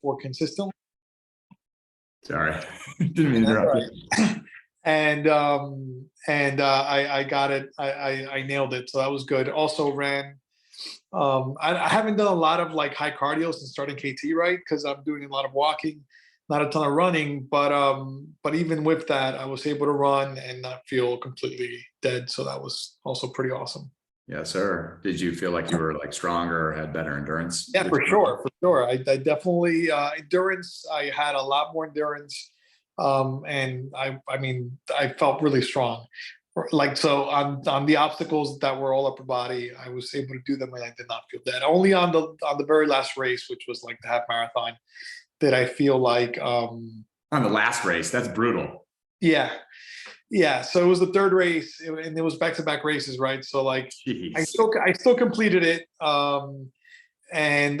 for consistently. Sorry, didn't mean to interrupt you. I got it. I nailed it. So that was good. Also ran. I haven't done a lot of like high cardio since starting KT, right? Because I'm doing a lot of walking, not a ton of running. But even with that, I was able to run and not feel completely dead. So that was also pretty awesome. Yes, sir. Did you feel like you were like stronger or had better endurance? Yeah, for sure. I definitely endurance. I had a lot more endurance, and I mean, I felt really strong. Like so on the obstacles that were all upper body, I was able to do them, and I did not feel that. Only on the very last race, which was like the half marathon, did I feel like on the last race. That's brutal. Yeah. Yeah, so it was the third race, and it was back-to-back races, right? So like, Jeez. I still completed it, and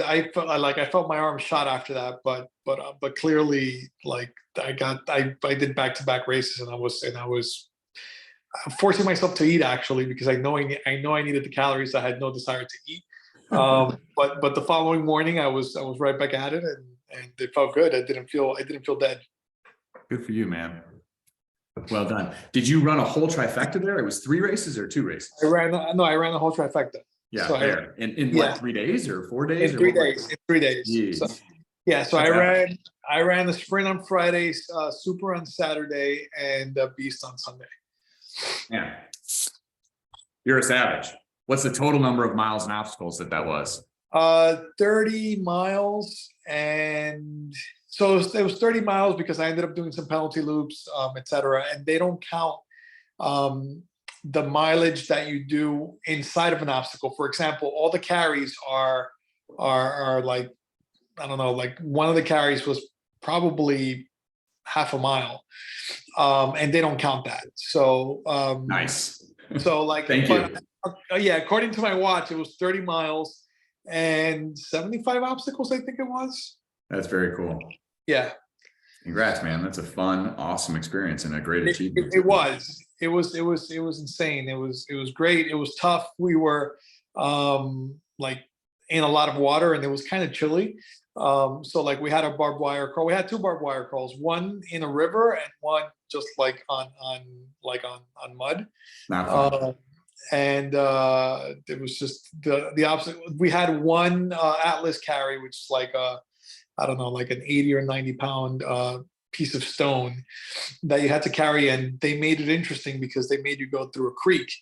I felt my arm shot after that, but clearly, like I did back-to-back races, and I was forcing myself to eat actually because I know I needed the calories. I had no desire to eat, but the following morning I was right back at it, and it felt good. I didn't feel dead. Good for you, man. Well done. Did you run a whole trifecta there? It was 3 races or 2 races? I ran the whole trifecta. Yeah, so there. In what, 3 days or 4 days? In 3 days. In 3 days. So, yeah, so I ran the sprint on Friday, super on Saturday, and beast on Sunday. Yeah. You're a savage. What's the total number of miles and obstacles that was? 30 miles, and so it was 30 miles because I ended up doing some penalty loops, etc. And they don't count the mileage that you do inside of an obstacle. For example, all the carries are like, I don't know, like one of the carries was probably half a mile, and they don't count that. So nice. So like, thank you. Yeah, according to my watch, it was 30 miles and 75 obstacles, I think it was. That's very cool. Yeah. Congrats, man. That's a fun, awesome experience and a great achievement. It was insane. It was great. It was tough. We were like in a lot of water, and it was kind of chilly. So like we had a barbed wire crawl. We had 2 barbed wire crawls, one in a river and one just like on mud. Not fun. And it was just the opposite. We had one Atlas carry, which is like I don't know, like an 80 or 90 pound piece of stone that you had to carry, and they made it interesting because they made you go through a creek,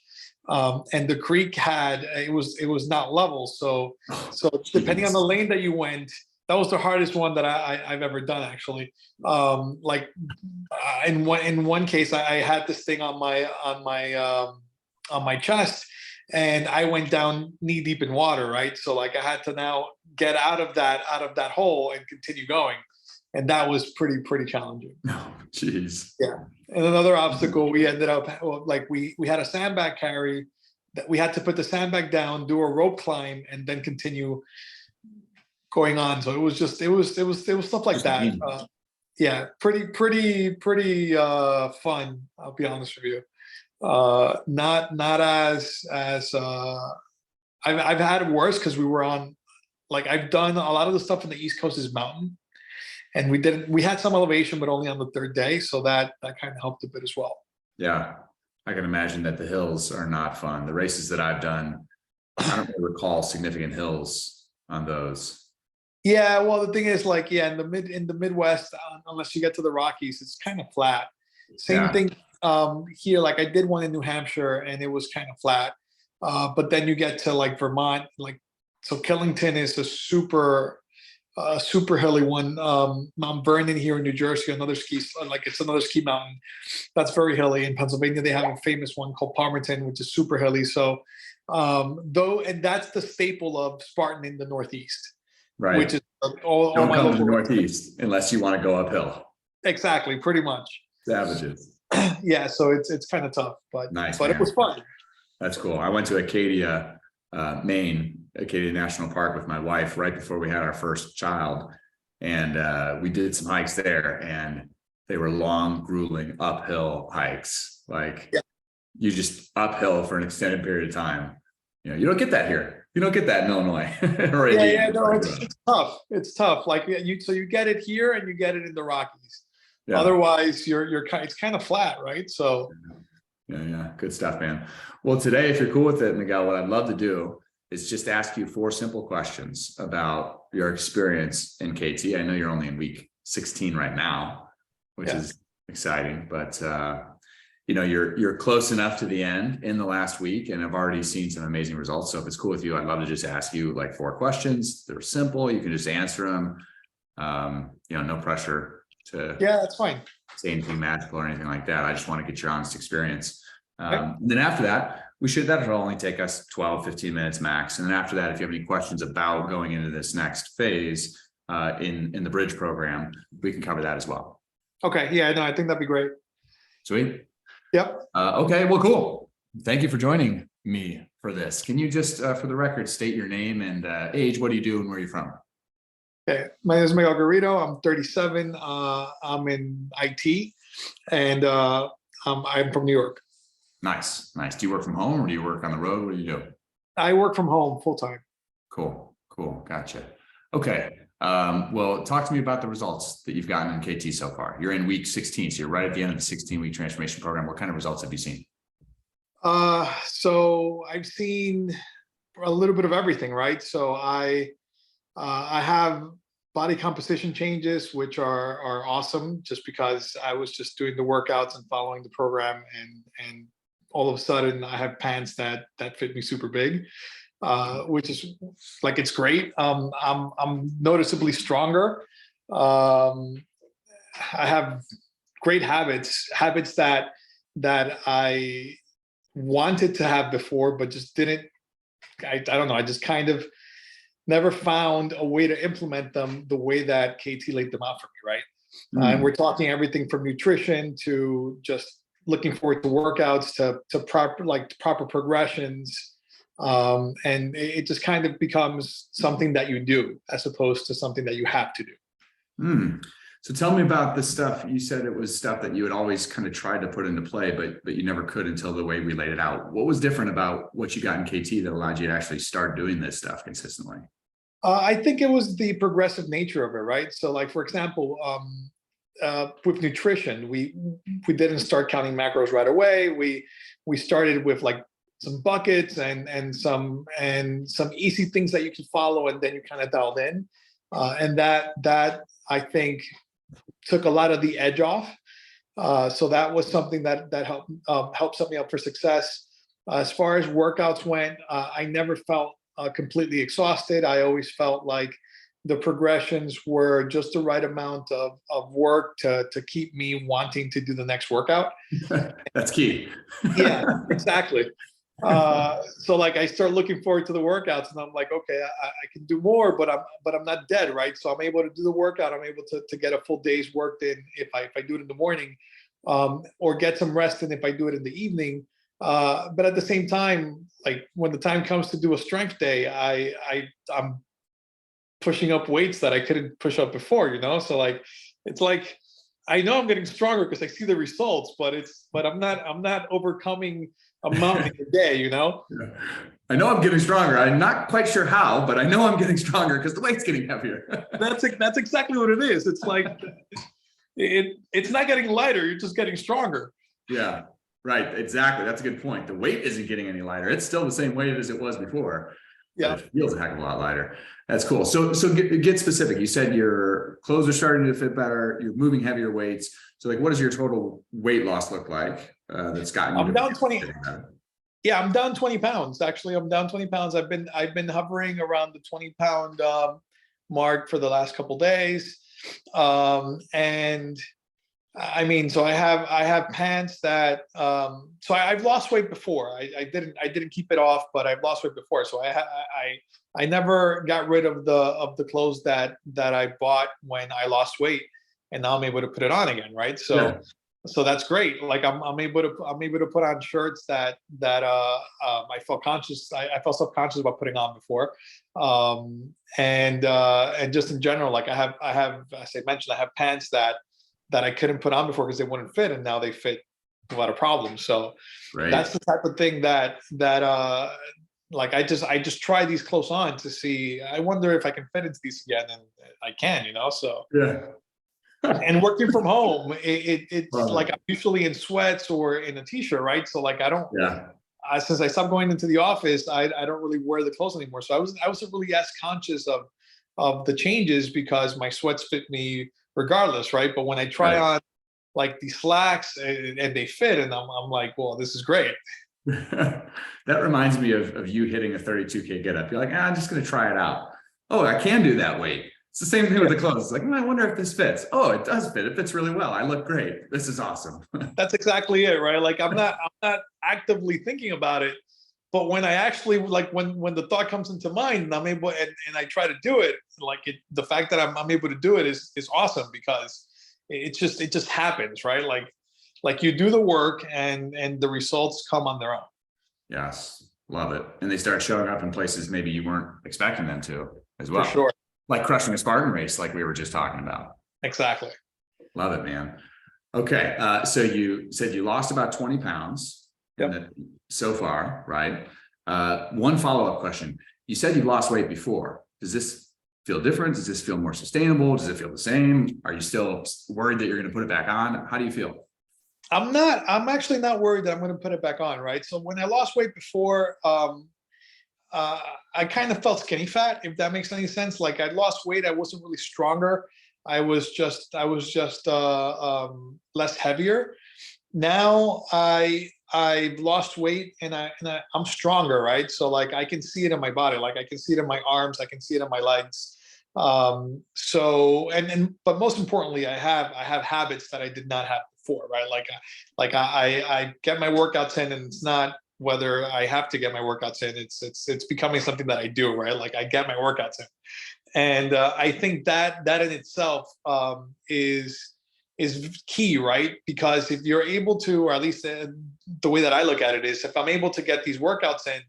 and the creek had it was not level, so depending on the lane that you went, that was the hardest one that I've ever done actually. Like in one case, I had this thing on my chest, and I went down knee deep in water, right? So like I had to now get out of that hole and continue going, and that was pretty challenging. Oh, jeez. Yeah. And another obstacle, we ended up like we had a sandbag carry that we had to put the sandbag down, do a rope climb, and then continue going on. So it was stuff like that. Yeah, pretty fun. I'll be honest with you. Not as I've had worse because we were on, like I've done a lot of the stuff in the East Coast is mountain, and we had some elevation, but only on the 3rd day, so that kind of helped a bit as well. Yeah, I can imagine that the hills are not fun. The races that I've done, I don't really recall significant hills on those. Yeah, well, the thing is, like, yeah, in the Midwest, unless you get to the Rockies, it's kind of flat. Same thing here. Like I did one in New Hampshire, and it was kind of flat. But then you get to like Vermont, like so Killington is a super hilly one. Mount Vernon here in New Jersey, it's another ski mountain that's very hilly. In Pennsylvania, they have a famous one called Palmerton, which is super hilly. So and that's the staple of Spartan in the Northeast. Right. Which is all don't come to the Northeast unless you want to go uphill. Exactly, pretty much. Savages. Yeah, so it's kind of tough, but nice, but man. It was fun. That's cool. I went to Acadia, Maine, Acadia National Park with my wife right before we had our first child, and we did some hikes there, and they were long, grueling uphill hikes. Like you just uphill for an extended period of time. You know, you don't get that here. You don't get that in Illinois or Yeah, Indiana. yeah, no, it's tough. It's tough. Like so you get it here and you get it in the Rockies. Yeah. Otherwise, it's kind of flat, right? So Yeah, yeah, good stuff, man. Well, today, if you're cool with it, Miguel, what I'd love to do is just ask you 4 simple questions about your experience in KT. I know you're only in week 16 right now, which is exciting, but you're close enough to the end in the last week, and I've already seen some amazing results. So if it's cool with you, I'd love to just ask you like 4 questions. They're simple. You can just answer them. No pressure to that's fine. say anything magical or anything like that. I just want to get your honest experience. Then after that, that'll only take us 12, 15 minutes max. And then after that, if you have any questions about going into this next phase in the bridge program, we can cover that as well. Okay. Yeah, no, I think that'd be great. Sweet. Yep. Okay, well, cool. Thank you for joining me for this. Can you just, for the record, state your name and age? What do you do and where are you from? Okay, my name is Miguel Garrido. I'm 37. I'm in IT, and I'm from New York. Nice, nice. Do you work from home or do you work on the road? What do you do? I work from home full time. Cool, cool. Gotcha. Okay. Well, talk to me about the results that you've gotten in KT so far. You're in week 16, so you're right at the end of the 16-week transformation program. What kind of results have you seen? So I've seen a little bit of everything, right? So I have body composition changes, which are awesome, just because I was just doing the workouts and following the program, and all of a sudden I have pants that fit me super big, which is like, it's great. I'm noticeably stronger. I have great habits that I wanted to have before, but just didn't. I don't know. I just kind of never found a way to implement them the way that KT laid them out for me, right? And we're talking everything from nutrition to just looking forward to workouts to proper progressions, and it just kind of becomes something that you do as opposed to something that you have to do. So tell me about the stuff. You said it was stuff that you had always kind of tried to put into play, but you never could until the way we laid it out. What was different about what you got in KT that allowed you to actually start doing this stuff consistently? I think it was the progressive nature of it, right? So like, for example, with nutrition, we didn't start counting macros right away. We started with like some buckets and some easy things that you can follow, and then you kind of dialed in, and that I think took a lot of the edge off. So that was something that helped set me up for success. As far as workouts went, I never felt completely exhausted. I always felt like the progressions were just the right amount of work to keep me wanting to do the next workout. That's key. Yeah, exactly. So like, I start looking forward to the workouts, and I'm like, okay, I can do more, but I'm not dead, right? So I'm able to do the workout. I'm able to get a full day's work in if I do it in the morning, or get some rest in if I do it in the evening. But at the same time, like when the time comes to do a strength day, I'm pushing up weights that I couldn't push up before, So like, it's like, I know I'm getting stronger because I see the results, but I'm not overcoming a mountain in a day, Yeah. I know I'm getting stronger. I'm not quite sure how, but I know I'm getting stronger because the weight's getting heavier. That's exactly what it is. It's like, it's not getting lighter, you're just getting stronger. Yeah, right. Exactly. That's a good point. The weight isn't getting any lighter. It's still the same weight as it was before. Yeah, it feels a heck of a lot lighter. That's cool. So get specific. You said your clothes are starting to fit better. You're moving heavier weights. So like, what does your total weight loss look like? That's gotten you. I'm down 20. Yeah, I'm down 20 pounds. Actually, I'm down 20 pounds. I've been hovering around the 20-pound mark for the last couple days, and I mean, so I have pants that so I've lost weight before. I didn't keep it off, but I've lost weight before. So I never got rid of the clothes that I bought when I lost weight, and now I'm able to put it on again, right? So yeah. So that's great. Like I'm able to put on shirts that I felt self-conscious about putting on before, and just in general, like I have as I mentioned, I have pants that I couldn't put on before because they wouldn't fit, and now they fit without a problem. So that's the type of thing that I just try these close on to see. I wonder if I can fit into these again, and I can, So Yeah. and working from home, it's Love like it. I'm usually in sweats or in a t-shirt, right? So like I don't. Yeah. Since I stopped going into the office, I don't really wear the clothes anymore. So I wasn't really as conscious of the changes because my sweats fit me regardless, right? But when I try Right. on like these slacks and they fit, and I'm like, well, this is great. That reminds me of you hitting a 32K get up. You're like, I'm just going to try it out. Oh, I can do that weight. It's the same thing with the clothes. It's like, I wonder if this fits. Oh, it does fit. It fits really well. I look great. This is awesome. That's exactly it, right? Like I'm not actively thinking about it, but when I actually like when the thought comes into mind and I'm able and I try to do it, the fact that I'm able to do it is awesome because it just happens, right? Like you do the work and the results come on their own. Yes. Love it. And they start showing up in places maybe you weren't expecting them to as For well. sure. Like crushing a Spartan race, like we were just talking about. Exactly. Love it, man. Okay. So you said you lost about 20 pounds Yep. so far, right? One follow-up question. You said you lost weight before. Does this feel different? Does this feel more sustainable? Does it feel the same? Are you still worried that you're going to put it back on? How do you feel? I'm actually not worried that I'm going to put it back on, right? So when I lost weight before, uh, I kind of felt skinny fat, if that makes any sense. Like I lost weight, I wasn't really stronger. I was just less heavier. Now I've lost weight I'm stronger, right? So like I can see it in my body, like I can see it in my arms, I can see it in my legs. So but most importantly, I have habits that I did not have before, right? I get my workouts in, and it's not whether I have to get my workouts in. It's becoming something that I do, right? Like I get my workouts in, and I think that in itself is key, right? Because if you're able to, or at least the way that I look at it is, if I'm able to get these workouts in,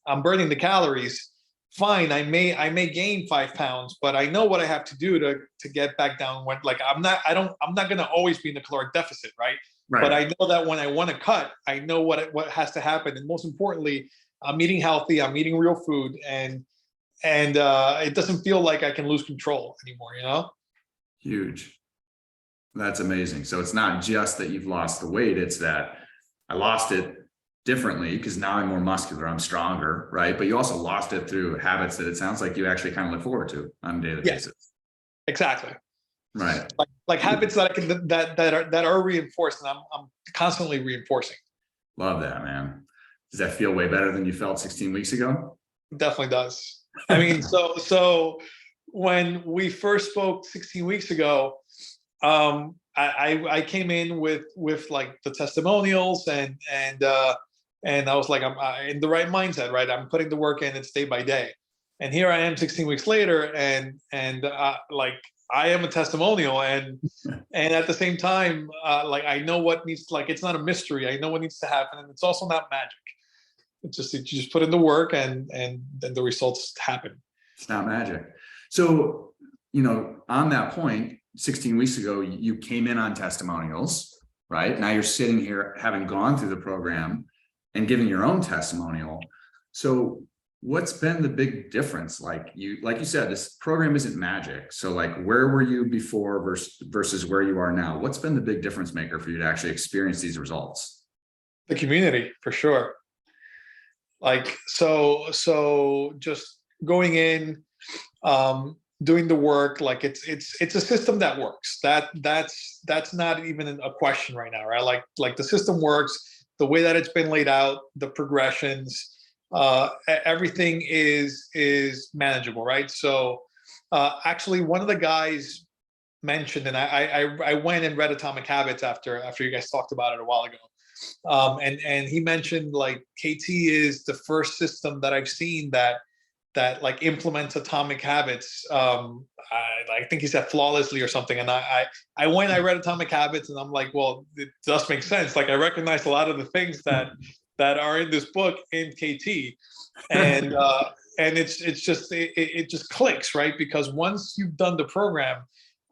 I'm burning the calories. Fine, I may gain 5 pounds, but I know what I have to do to get back down. When like I'm not going to always be in the caloric deficit, right? But Right. I know that when I want to cut, I know what has to happen, and most importantly, I'm eating healthy, I'm eating real food, and it doesn't feel like I can lose control anymore. Huge. That's amazing. So it's not just that you've lost the weight, it's that I lost it differently because now I'm more muscular, I'm stronger, right? But you also lost it through habits that it sounds like you actually kind of look forward to on a daily Yeah, basis. exactly. Right. Like habits that I can that are reinforced, and I'm constantly reinforcing. Love that, man. Does that feel way better than you felt 16 weeks ago? It definitely does. I mean, so when we first spoke 16 weeks ago, I came in with like the testimonials and I was like, I'm in the right mindset, right? I'm putting the work in, it's day by day. And here I am 16 weeks later, and like I am a testimonial, and at the same time, like I know what needs, like it's not a mystery. I know what needs to happen, and it's also not magic. It's just you just put in the work, and then the results happen. It's not magic. So, on that point, 16 weeks ago, you came in on testimonials, right? Now you're sitting here having gone through the program and giving your own testimonial. So what's been the big difference? Like you said, this program isn't magic. So like, where were you before versus where you are now? What's been the big difference maker for you to actually experience these results? The community, for sure. Like so just going in, doing the work, like it's a system that works. That's not even a question right now, right? Like the system works, the way that it's been laid out, the progressions, everything is manageable, right? So actually one of the guys mentioned, and I went and read Atomic Habits after you guys talked about it a while ago. And he mentioned like KT is the first system that I've seen that like implements Atomic Habits. I think he said flawlessly or something. And I went, I read Atomic Habits, and I'm like, well, it does make sense. Like I recognize a lot of the things that are in this book in KT, and it just clicks, right? Because once you've done the program,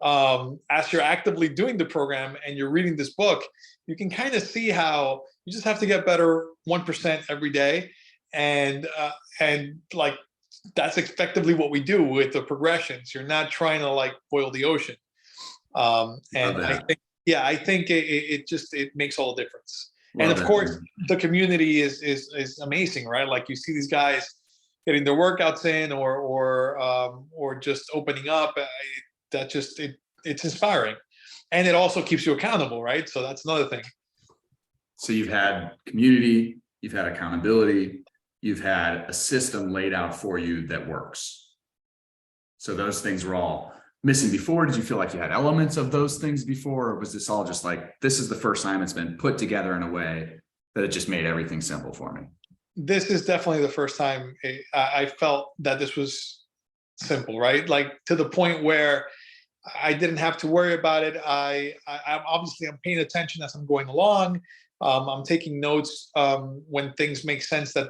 as you're actively doing the program and you're reading this book, you can kind of see how you just have to get better 1% every day. and like that's effectively what we do with the progressions. You're not trying to like boil the ocean. And I think, yeah, I think it just, it makes all the difference. And of course, the community is amazing, right? Like you see these guys getting their workouts in, or just opening up. That just it's inspiring, and it also keeps you accountable, right? So that's another thing. So you've had community, you've had accountability, you've had a system laid out for you that works. So those things were all missing before. Did you feel like you had elements of those things before, or was this all just like, this is the first time it's been put together in a way that it just made everything simple for me? This is definitely the first time I felt that this was simple, right? Like to the point where I didn't have to worry about it. I'm obviously I'm paying attention as I'm going along. I'm taking notes when things make sense that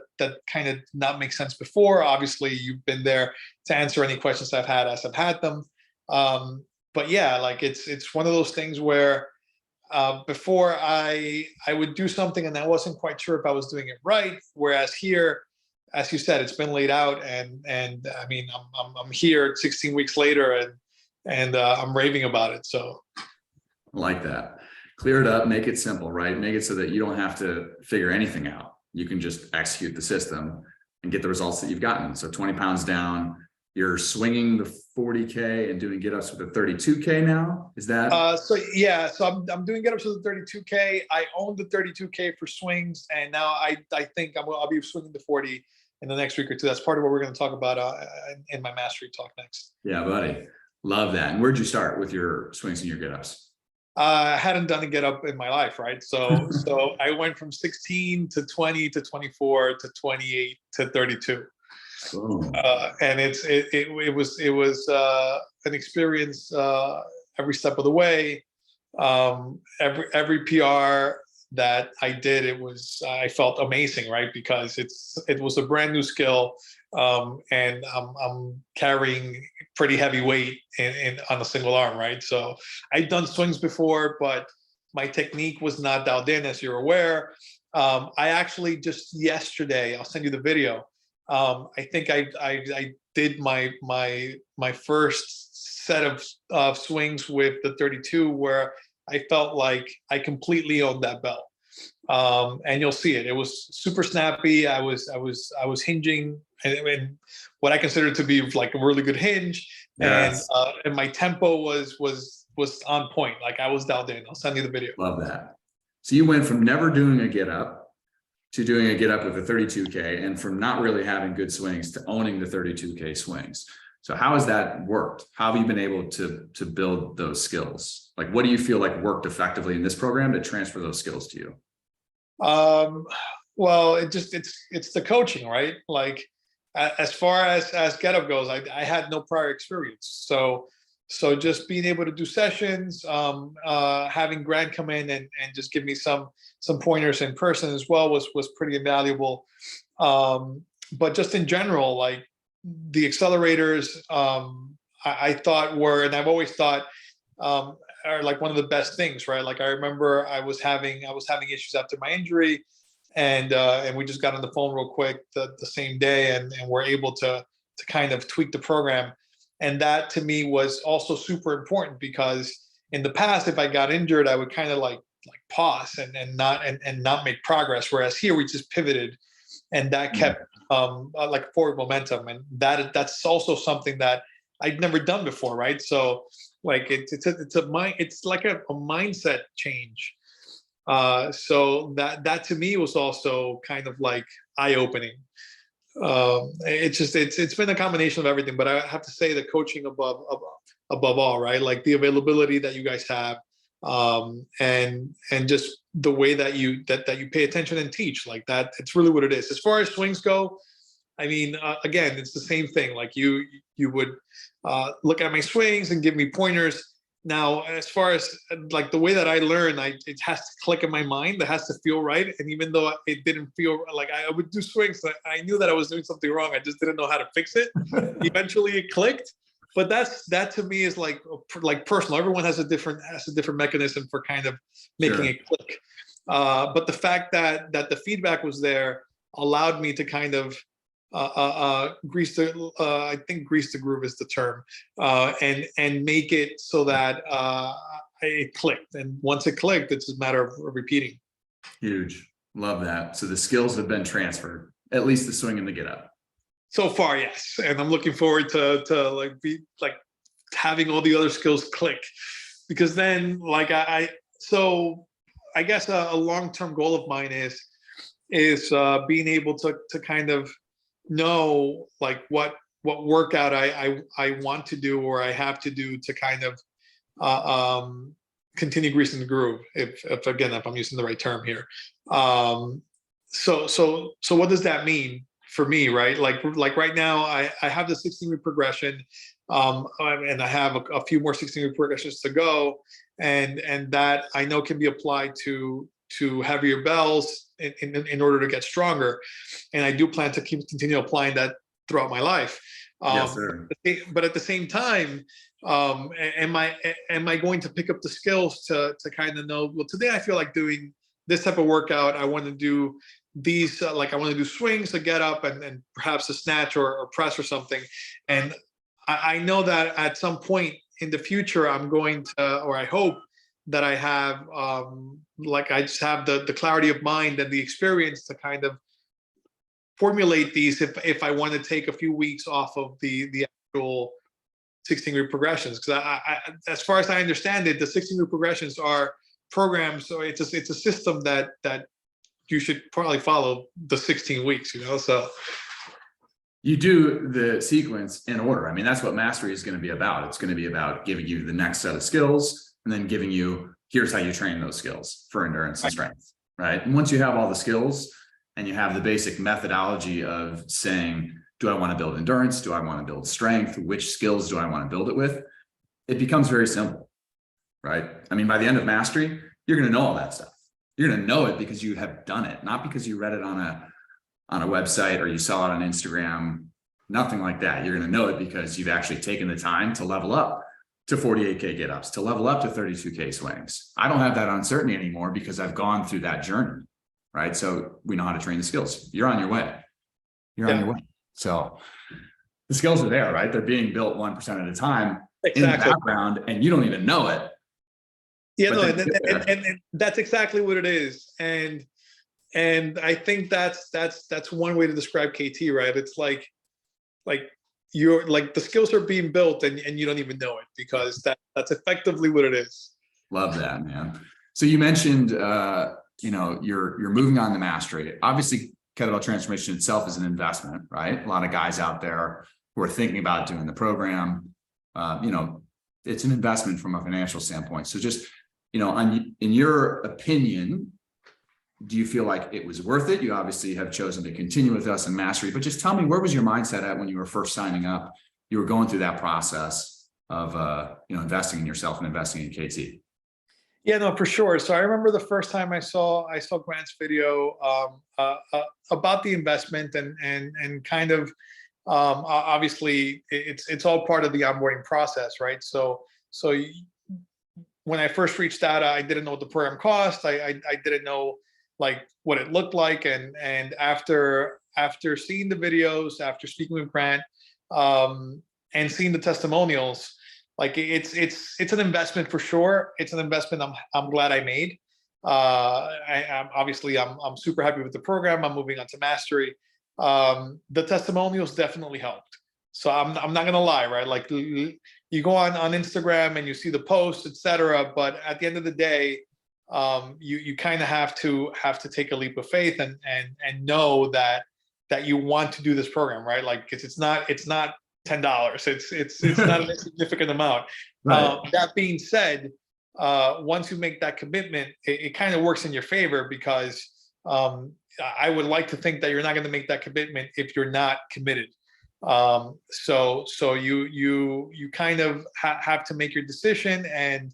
kind of not make sense before. Obviously, you've been there to answer any questions I've had as I've had them. But yeah, like it's one of those things where before I would do something and I wasn't quite sure if I was doing it right. Whereas here, as you said, it's been laid out, and I mean I'm here 16 weeks later, and I'm raving about it. So I like that. Clear it up, make it simple, right? Make it so that you don't have to figure anything out. You can just execute the system and get the results that you've gotten. So 20 pounds down, you're swinging the 40K and doing get ups with the 32K now. Is that? So yeah, so I'm doing get ups with the 32K. I own the 32K for swings, and now I think I'll be swinging the 40 in the next week or two. That's part of what we're going to talk about in my mastery talk next. Yeah, buddy, love that. And where'd you start with your swings and your get ups? I hadn't done a get up in my life, right? So I went from 16 to 20 to 24 to 28 to 32. And it was an experience every step of the way. Every PR that I did, I felt amazing, right? Because it was a brand new skill, and I'm carrying pretty heavy weight on a single arm, right? So I'd done swings before, but my technique was not dialed in, as you're aware. I actually just yesterday, I'll send you the video. I think I did my first set of swings with the 32 where I felt like I completely owned that belt. And you'll see it. It was super snappy. I was hinging and what I considered to be like a really good hinge. Yes. And my tempo was on point. Like I was dialed in. I'll send you the video. Love that. So you went from never doing a get up to doing a get up with a 32K, and from not really having good swings to owning the 32K swings. So how has that worked? How have you been able to build those skills? Like, what do you feel like worked effectively in this program to transfer those skills to you? Well, it's the coaching, right? Like as far as get up goes, I had no prior experience. So just being able to do sessions, having Grant come in and just give me some pointers in person as well was pretty invaluable. But just in general, like the accelerators, I thought were, and I've always thought, are like one of the best things, right? Like I remember I was having issues after my injury, and we just got on the phone real quick the same day, and we're able to kind of tweak the program. And that to me was also super important, because in the past, if I got injured, I would kind of like pause and not make progress. Whereas here we just pivoted, and that kept like forward momentum. And that's also something that I'd never done before, right? So like it's like a mindset change. So that to me was also kind of like eye-opening. It's been a combination of everything, but I have to say the coaching above all, right? Like the availability that you guys have, and just the way that you pay attention and teach, like that. It's really what it is. As far as swings go, I mean, again, it's the same thing. Like you would look at my swings and give me pointers. Now, as far as like the way that I learn, it has to click in my mind. It has to feel right. And even though it didn't feel like I would do swings, I knew that I was doing something wrong. I just didn't know how to fix it. Eventually it clicked. But that to me is like personal. Everyone has a different mechanism for kind of making it click. But the fact that the feedback was there, allowed me to kind of I think grease the groove is the term, and make it so that it clicked. And once it clicked, it's a matter of repeating. Huge. Love that. So the skills have been transferred, at least the swing and the get up. So far, yes. And I'm looking forward to like having all the other skills click, because then so I guess a long-term goal of mine is being able to kind of know like what workout I want to do or I have to do to kind of continue greasing the groove, if again, if I'm using the right term here. So what does that mean for me, right? Like right now I have the 16-week progression, and I have a few more 16-week progressions to go, and that I know can be applied to heavier bells in order to get stronger. And I do plan to continue applying that throughout my life. Yes, sir. But at the same time, am I going to pick up the skills to kind of know, well, today I feel like doing this type of workout. I want to do these, like I want to do swings, to get up, and perhaps a snatch or press or something. And I know that at some point in the future, I'm going to, or I hope that I have, like I just have the clarity of mind and the experience to kind of formulate these if I want to take a few weeks off of the actual 16-week progressions. Because I, as far as I understand it, the 16-week progressions are programs, so it's a system that you should probably follow the 16 weeks, you know. So you do the sequence in order. I mean, that's what mastery is going to be about. It's going to be about giving you the next set of skills and then giving you, here's how you train those skills for endurance and strength, right? And once you have all the skills and you have the basic methodology of saying, do I want to build endurance? Do I want to build strength? Which skills do I want to build it with? It becomes very simple, right? I mean, by the end of mastery, you're going to know all that stuff. You're going to know it because you have done it, not because you read it on a website or you saw it on Instagram, nothing like that. You're going to know it because you've actually taken the time to level up to 48K get-ups, to level up to 32K swings. I don't have that uncertainty anymore because I've gone through that journey, right? So we know how to train the skills. You're on your way. You're on your way. So the skills are there, right? They're being built 1% at a time in the background, and you don't even know it. Yeah, no, and that's exactly what it is. And I think that's one way to describe KT, right? It's like you're like the skills are being built and you don't even know it, because that's effectively what it is. Love that, man. So you mentioned you know, you're moving on to mastery. Obviously, kettlebell transformation itself is an investment, right? A lot of guys out there who are thinking about doing the program, you know, it's an investment from a financial standpoint. So just, you know, in your opinion, do you feel like it was worth it? You obviously have chosen to continue with us in mastery, but just tell me, where was your mindset at when you were first signing up? You were going through that process of, you know, investing in yourself and investing in KT. Yeah, no, for sure. So I remember the first time I saw Grant's video about the investment and kind of obviously it's all part of the onboarding process, right? So when I first reached out, I didn't know what the program cost. I didn't know like what it looked like, and after seeing the videos, after speaking with Grant, and seeing the testimonials, like it's an investment for sure. It's an investment I'm glad I made. I'm obviously I'm super happy with the program. I'm moving on to mastery. The testimonials definitely helped. So I'm not gonna lie, right? Like you go on Instagram and you see the posts, etc. But at the end of the day, you kind of have to take a leap of faith and know that you want to do this program, right? Like it's not $10. It's not a significant amount. Right. That being said, once you make that commitment, it kind of works in your favor, because I would like to think that you're not going to make that commitment if you're not committed. So you kind of have to make your decision, and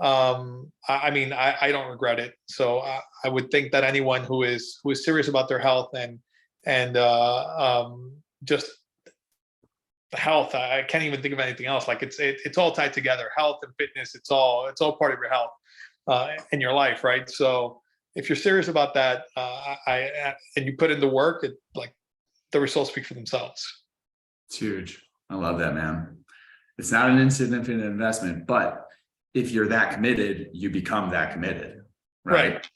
I mean, I don't regret it. So I would think that anyone who is serious about their health and just health, I can't even think of anything else. Like it's all tied together. Health and fitness, it's all part of your health in your life, right? So if you're serious about that, and you put in the work, like the results speak for themselves. It's huge. I love that, man. It's not an insignificant investment, but if you're that committed, you become that committed, right?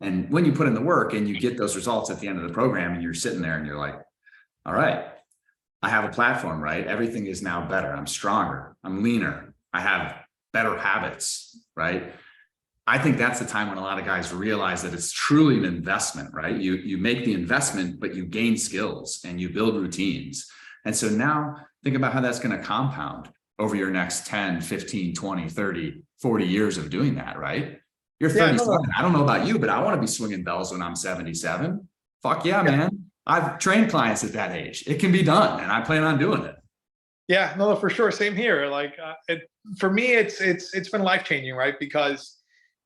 And when you put in the work and you get those results at the end of the program and you're sitting there and you're like, all right, I have a platform, right? Everything is now better. I'm stronger. I'm leaner. I have better habits, right? I think that's the time when a lot of guys realize that it's truly an investment, right? You make the investment, but you gain skills and you build routines. And so now think about how that's going to compound over your next 10, 15, 20, 30, 40 years of doing that, right? You're 37. No. I don't know about you, but I want to be swinging bells when I'm 77. Fuck yeah, man. I've trained clients at that age. It can be done, and I plan on doing it. Yeah, no, for sure. Same here. Like for me, it's been life changing, right? Because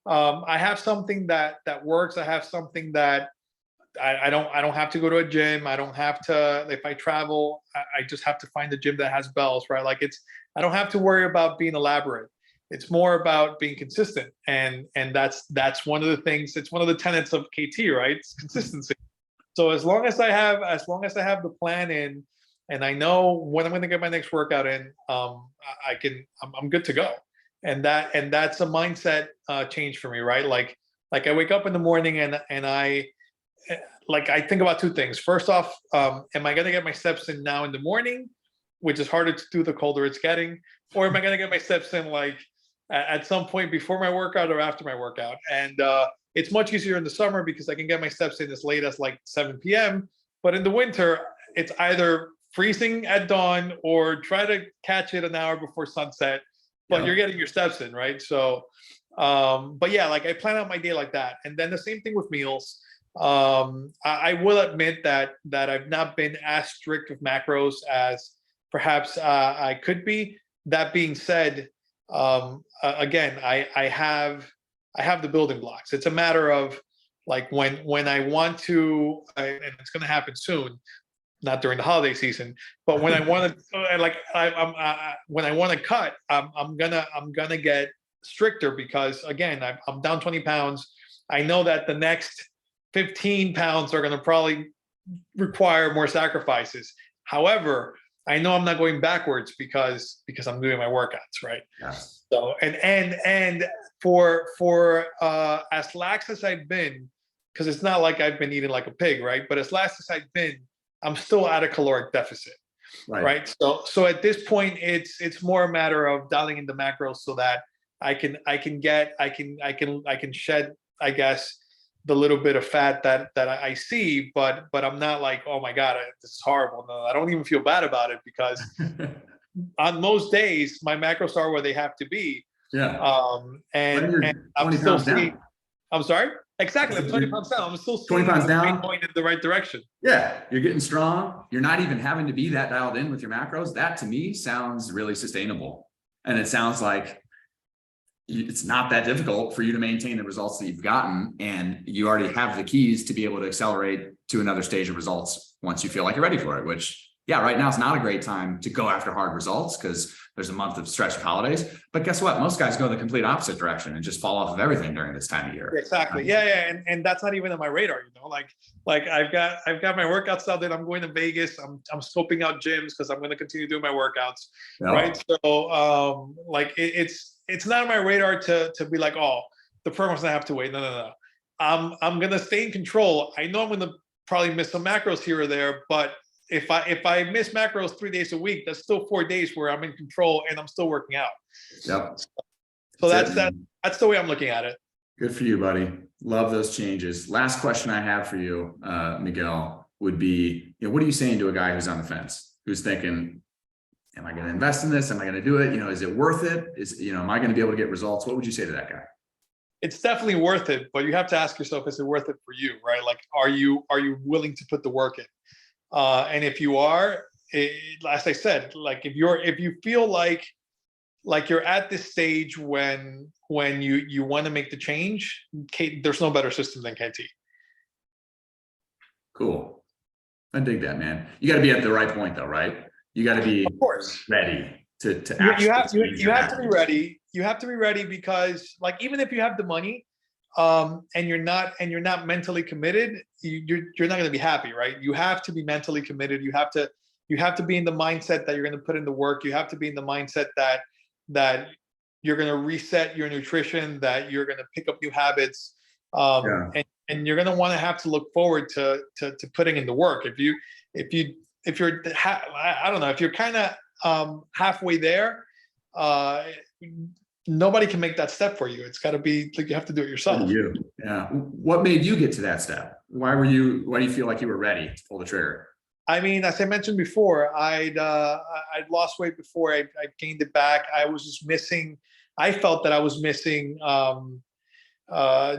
I have something that works. I have something that I don't have to go to a gym. I don't have to, if I travel, I just have to find a gym that has bells, right? Like I don't have to worry about being elaborate. It's more about being consistent. And that's one of the things, it's one of the tenets of KT, right? It's consistency. So as long as I have the plan in, and I know when I'm going to get my next workout in, I'm good to go. And that's a mindset change for me, right? Like I wake up in the morning and I think about two things. First off, am I going to get my steps in now in the morning, which is harder to do the colder it's getting, or am I going to get my steps in like at some point before my workout or after my workout? And it's much easier in the summer because I can get my steps in as late as like 7 p.m. But in the winter, it's either freezing at dawn or try to catch it an hour before sunset, but you're getting your steps in, right? So, but yeah, like I plan out my day like that. And then the same thing with meals. I will admit that I've not been as strict with macros as perhaps I could be. That being said, again, I have the building blocks. It's a matter of like when I want to, and it's going to happen soon, not during the holiday season, but when I want to, when I want to cut, I'm gonna get stricter because again, I'm down 20 pounds. I know that the next 15 pounds are going to probably require more sacrifices. However, I know I'm not going backwards because I'm doing my workouts, right? Yes. So and for as lax as I've been, because it's not like I've been eating like a pig, right? But as lax as I've been, I'm still at a caloric deficit, right? So at this point, it's more a matter of dialing in the macros so that I can shed, I guess, the little bit of fat that I see, but I'm not like, oh my God, this is horrible. No, I don't even feel bad about it because on most days my macros are where they have to be. Yeah. And I'm still seeing. I'm sorry. Exactly. I'm 20 pounds down. I'm still 20 pounds down, going in the right direction. Yeah, you're getting strong. You're not even having to be that dialed in with your macros. That to me sounds really sustainable, and it sounds like it's not that difficult for you to maintain the results that you've gotten, and you already have the keys to be able to accelerate to another stage of results once you feel like you're ready for it. Which, yeah, right now it's not a great time to go after hard results because there's a month of stretch of holidays. But guess what? Most guys go the complete opposite direction and just fall off of everything during this time of year. Exactly. Yeah. And that's not even on my radar, you know, like I've got my workouts out there. I'm going to Vegas. I'm scoping out gyms because I'm going to continue doing my workouts. Yep. Right. So it's not on my radar to be like, oh, the program's gonna have to wait. No. I'm gonna stay in control. I know I'm gonna probably miss some macros here or there, but if I miss macros 3 days a week, that's still 4 days where I'm in control and I'm still working out. Yep. So that's the way I'm looking at it. Good for you, buddy. Love those changes. Last question I have for you, Miguel, would be, what are you saying to a guy who's on the fence, who's thinking, am I going to invest in this? Am I going to do it? Is it worth it? Am I going to be able to get results? What would you say to that guy? It's definitely worth it, but you have to ask yourself, is it worth it for you, right? Like, are you willing to put the work in? And if you are, as I said, like if you feel like you're at this stage when you want to make the change, there's no better system than KT. Cool. I dig that, man. You got to be at the right point though, right? You got to be ready to you have to be ready. You have to be ready because like, even if you have the money, and you're not mentally committed, you're not going to be happy, right? You have to be mentally committed. You have to be in the mindset that you're going to put in the work. You have to be in the mindset that you're going to reset your nutrition, that you're going to pick up new habits, and you're going to want to have to look forward to putting in the work. If you're I don't know, if you're kind of halfway there, nobody can make that step for you. It's got to be like you have to do it yourself. Yeah. What made you get to that step? Why do you feel like you were ready to pull the trigger? I mean, as I mentioned before, I'd lost weight before I gained it back. I felt that I was missing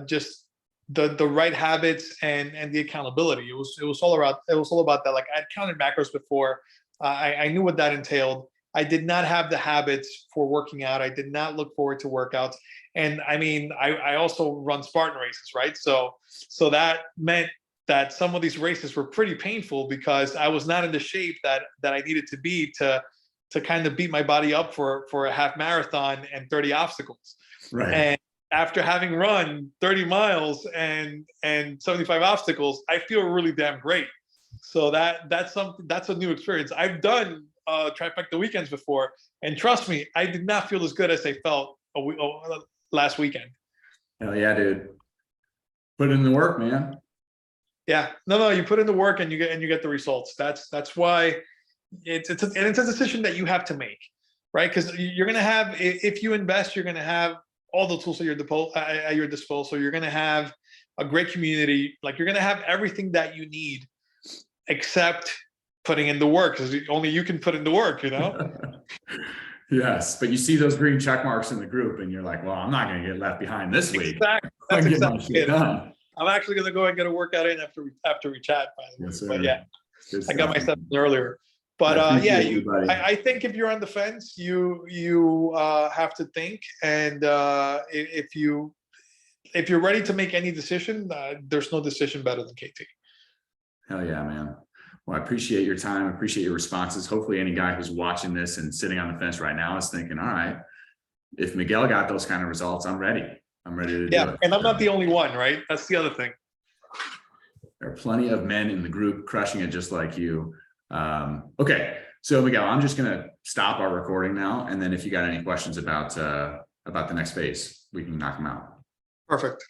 just the right habits and the accountability. It was all about that. Like, I'd counted macros before. I knew what that entailed. I did not have the habits for working out. I did not look forward to workouts. And I mean, I also run Spartan races, right? So that meant that some of these races were pretty painful because I was not in the shape that I needed to be to kind of beat my body up for a half marathon and 30 obstacles. Right. And after having run 30 miles and 75 obstacles, I feel really damn great. So that's a new experience. I've done trifecta weekends before, and trust me, I did not feel as good as I felt last weekend. Hell yeah, dude. Put in the work, man. Yeah, no, you put in the work and you get the results. That's why it's a decision that you have to make, right? Because you're gonna have, if you invest, you're gonna have all the tools at your disposal. You're gonna have a great community. Like, you're gonna have everything that you need, except putting in the work, because only you can put in the work, you know? Yes, but you see those green check marks in the group and you're like, well, I'm not going to get left behind this week. Exactly. That's exactly it. I'm actually going to go and get a workout in after we chat, by the way. Yes, but yeah, I got myself in earlier. But I think if you're on the fence, you have to think. And if you're ready to make any decision, there's no decision better than KT. Hell yeah, man. Well, I appreciate your time. I appreciate your responses. Hopefully any guy who's watching this and sitting on the fence right now is thinking, all right, if Miguel got those kind of results, I'm ready. I'm ready to do it. And I'm not the only one, right? That's the other thing. There are plenty of men in the group crushing it just like you. Okay. So Miguel, I'm just going to stop our recording now. And then if you got any questions about the next phase, we can knock them out. Perfect.